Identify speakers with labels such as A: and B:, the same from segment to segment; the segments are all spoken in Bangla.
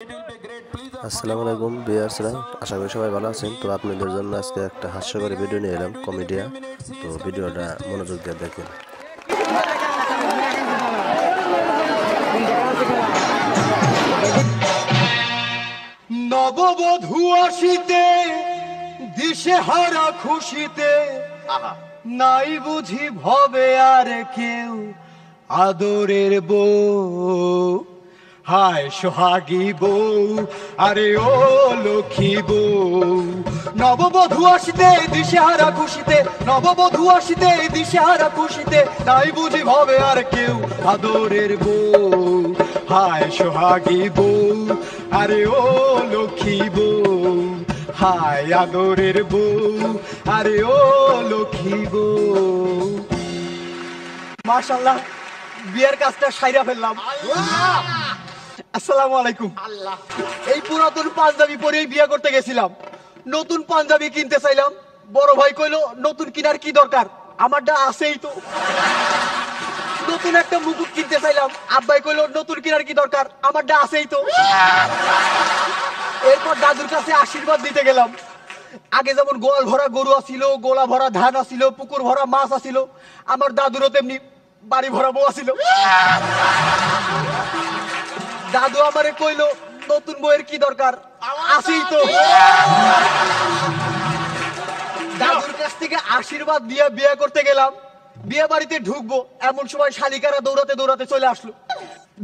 A: আসসালামু আলাইকুম ভিউয়ার্সরা, আশা করি সবাই ভালো আছেন। তো আপনাদের জন্য আজকে একটা হাস্যকর ভিডিও নিয়ে এলাম, কমেডিয়া। তো ভিডিওটা মনোযোগ দিয়ে দেখেন।
B: নববধূ আসিতে দিশে হারা খুশিতে নাই বুঝি ভবে আর কেউ আদরের বউ। হায় সোহাগী বউ, আরে ও লক্ষ্মী বউ। নববধূ আসিতে দিশেহারা খুশিতে, নববধূ আসিতে দিশেহারা খুশিতে নাই বুঝি ভবে আর কেউ আদরের বউ। হায় সোহাগী বউ, আরে ও লক্ষ্মী বউ। হায় আদরের বউ, আরে ও লক্ষ্মী বউ। মাশাআল্লাহ, বিয়ের কাজটা সাইরা ফেললাম। আসসালামু আলাইকুম। এই পুরাতন পাঞ্জাবি পরেই বিয়ে করতে গেছিলাম। নতুন পাঞ্জাবি কিনতে চাইলাম, বড় ভাই কইলো নতুন কিনার কি দরকার, আমারটা আছেই তো। নতুন একটা মুকুট কিনতে চাইলাম, আব্বাই কইলো নতুন কিনার কি দরকার, আমারটা আছেই তো। এরপর দাদুর কাছে আশীর্বাদ দিতে গেলাম। আগে যেমন গোয়াল ভরা গরু আছিল, গোলা ভরা ধান আছিল, পুকুর ভরা মাছ আছিল, আমার দাদুরও তেমনি বাড়ি ভরা বউ আছিল। দাদু আমারে কইলো নতুন বউয়ের কি দরকার, আছেই তো। দাদুর কাছ থেকে আশীর্বাদ দিয়ে বিয়ে করতে গেলাম। বিয়ে বাড়িতে ঢুকবো এমন সময় শালিকারা দৌড়াতে দৌড়াতে চলে আসলো।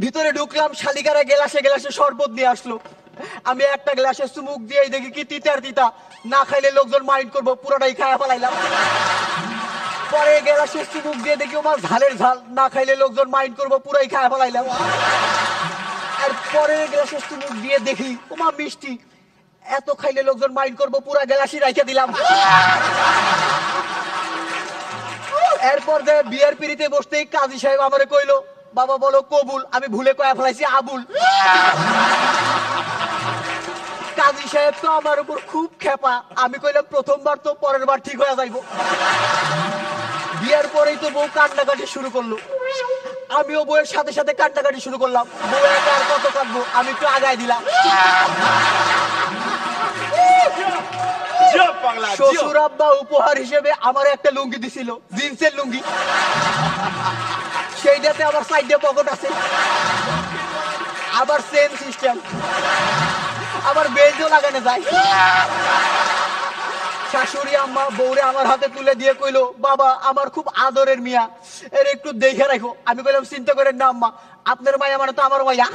B: ভিতরে ঢুকলাম, শালিকারা গ্লাসে গ্লাসে শরবত নিয়ে আসলো। আমি একটা গ্লাসে চুমুক দিয়ে দেখি কি তিতার তিতা, না খাইলে লোকজন মাইন্ড করবো, পুরোটাই খায়া ফেলাইলাম। পরে গ্লাসে চুমুক দিয়ে দেখি আমার ঝালের ঝাল, না খাইলে লোকজন মাইন্ড করবো, পুরাই খায়া ফেলাইলাম। আর পরে গ্লাসে চুমুক দিয়ে দেখি ওমা মিষ্টি, এত খাইলে লোকজন মাইন্ড করবো, পুরা গ্লাসই রাইখে দিলাম। এরপর বিয়ের পিড়িতে বসতেই কাজী সাহেব আমারে কইলো বাবা বলো কবুল, আমি ভুলে কয়া ফেলাইছি আবুল। কাজী সাহেব তো আমার উপর খুব খেপা। আমি কইলাম প্রথমবার তো, পরের বার ঠিক হয়ে যাইবো। বিয়ের পরেই তো বউ কান্নাকাটি শুরু করলো, আমিও বউয়ের সাথে সাথে কান্নাকাটি শুরু করলাম। বউ একা আর কত কাঁদবো, আমি একটু আগায় দিলাম। শ্বশুর আব্বা উপহার হিসেবে আমার একটা লুঙ্গি দিছিল, জিন্সের লুঙ্গি। সেইটাতে আবার সাইডে পকেট আছে, আবার সেম সিস্টেম, আবার বেল্টও লাগানো যায়। শাশুড়ি আম্মা বউরে আমার হাতে তুলে দিয়ে কইলো বাবা আমার খুব আদরের মিয়া, এর একটু দেখে রাখো। আমি কইলাম চিন্তা করেন না আম্মা, আপনার মাইয়া মানে তো আমার মাইয়া।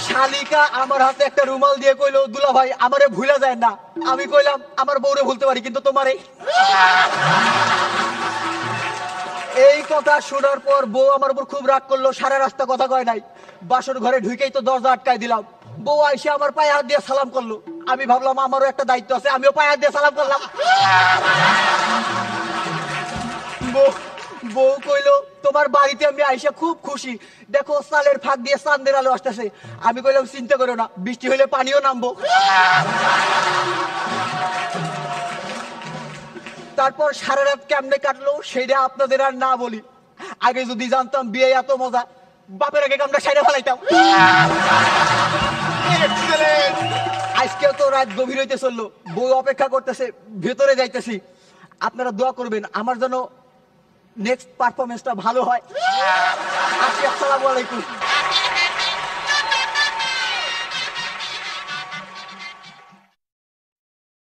B: শালিকা আমার হাতে একটা রুমাল দিয়ে কইলো দুলা ভাই আমারে ভুলা যায় না। আমি কইলাম আমার বউরে ভুলতে পারি কিন্তু তোমারে। এই কথা শোনার পর বউ আমার উপর খুব রাগ করলো, সারা রাস্তা কথা কয় নাই। বাসর ঘরে ঢুকেই তো দরজা আটকায় দিলাম। বউ আইসে আমার পায়ে হাত দিয়ে সালাম করলো। আমি ভাবলাম আমারও একটা দায়িত্ব আছে, আমিও পায়ে হাত দিয়ে সালাম করলাম। বউ কইলো তোমার বাড়িতে আমি আইসা খুব খুশি, দেখো সালের ফাঁক দিয়ে চাঁদের আলো আসতেছে। আমি কইলাম চিন্তা করো না, বৃষ্টি হইলে পানিও নামবো। তারপর সারা রাত কেমনে কাটলো সেটা আপনাদের আর না বলি। আগে যদি জানতাম বিয়ে এত মজা, বাপের আগে কামটা সাইডে ফেলাইতাম। আজকেও তো রাত গভীর হইতে চললো, বউ অপেক্ষা করতেছে, ভেতরে যাইতেছি। আপনারা দোয়া করবেন আমার জন্য নেক্সট পারফরমেন্সটা ভালো হয়। আসসালামু আলাইকুম।